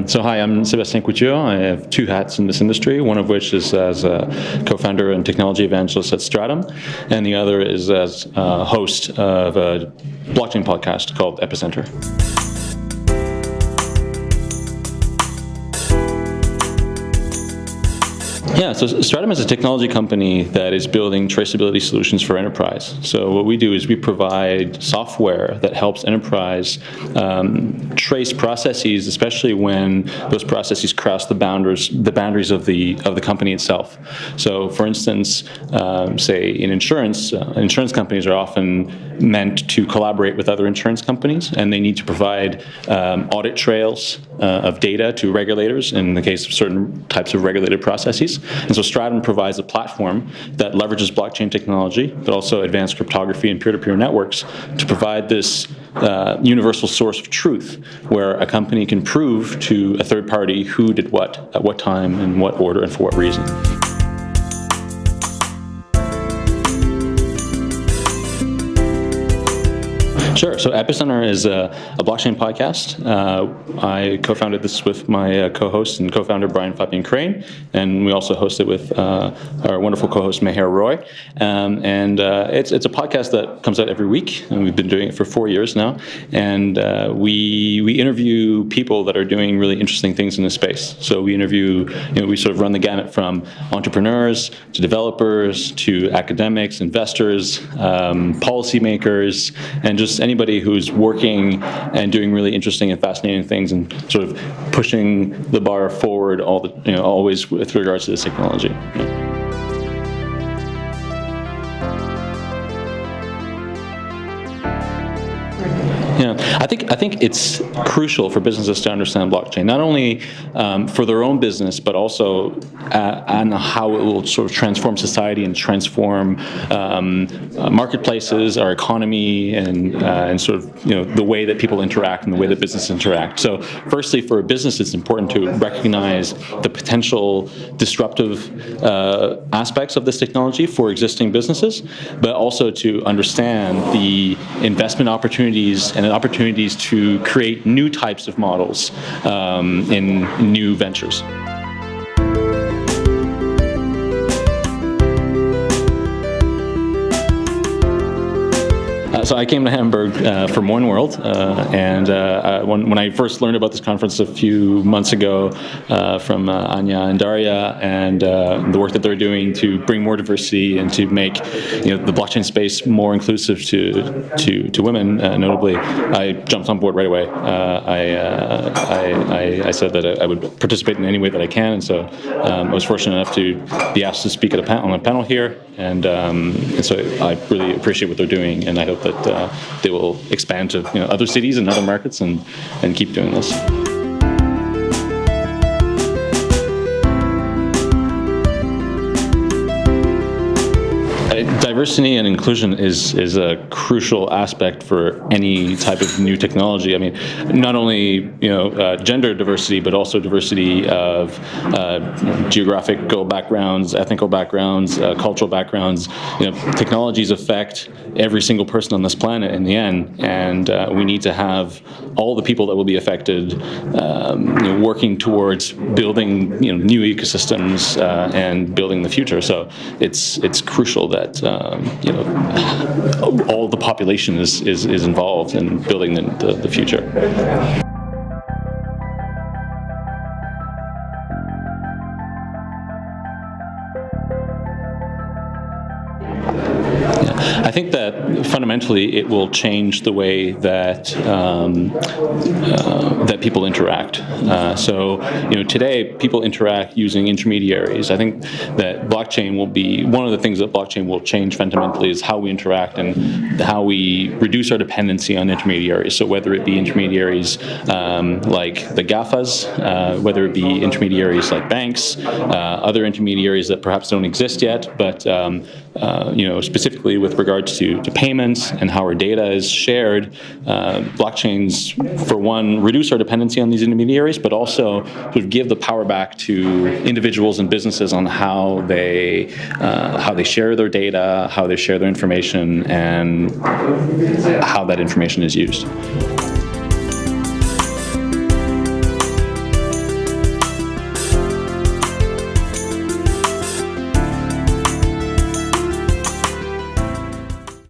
So hi, I'm Sébastien Couture. I have two hats in this industry, one of which is as a co-founder and technology evangelist at Stratumn, and the other is as a host of a blockchain podcast called Epicenter. Yeah, so Stratumn is a technology company that is building traceability solutions for enterprise. So what we do is we provide software that helps enterprise trace processes, especially when those processes cross the boundaries of the company itself. So, for instance, say in insurance companies are often meant to collaborate with other insurance companies, and they need to provide audit trails of data to regulators in the case of certain types of regulated processes. And so Stratumn provides a platform that leverages blockchain technology, but also advanced cryptography and peer-to-peer networks to provide this universal source of truth where a company can prove to a third party who did what, at what time, in what order, and for what reason. Sure. So Epicenter is a blockchain podcast. I co-founded this with my co-host and co-founder Brian Fabian Crane, and we also host it with our wonderful co-host Meher Roy. It's a podcast that comes out every week, and we've been doing it for 4 years now. And we interview people that are doing really interesting things in this space. So we interview, we sort of run the gamut from entrepreneurs to developers to academics, investors, policymakers, and just anybody who's working and doing really interesting and fascinating things and sort of pushing the bar forward always with regards to this technology. I think it's crucial for businesses to understand blockchain, not only for their own business, but also on how it will sort of transform society and transform marketplaces, our economy, and sort of the way that people interact and the way that businesses interact. So, firstly, for a business, it's important to recognize the potential disruptive aspects of this technology for existing businesses, but also to understand the investment opportunities and opportunities to create new types of models in new ventures. So I came to Hamburg for Moinworld, and when I first learned about this conference a few months ago from Anya and Daria and the work that they're doing to bring more diversity and to make the blockchain space more inclusive to women, notably, I jumped on board right away. I said that I would participate in any way that I can, and so I was fortunate enough to be asked to speak at on a panel here, and so I really appreciate what they're doing, and I hope that they will expand to other cities and other markets and keep doing this. Diversity and inclusion is a crucial aspect for any type of new technology. I mean, not only gender diversity, but also diversity of geographical backgrounds, ethnical backgrounds, cultural backgrounds. Technologies affect every single person on this planet in the end, and we need to have all the people that will be affected working towards building new ecosystems and building the future. So it's crucial that all the population is involved in building the future. I think that fundamentally it will change the way that that people interact. So today people interact using intermediaries. I think that blockchain will be one of the things that blockchain will change fundamentally is how we interact and how we reduce our dependency on intermediaries. So whether it be intermediaries like the GAFAs, whether it be intermediaries like banks, other intermediaries that perhaps don't exist yet, but specifically with regards to payments and how our data is shared, blockchains, for one, reduce our dependency on these intermediaries, but also would give the power back to individuals and businesses on how they share their data, how they share their information, and how that information is used.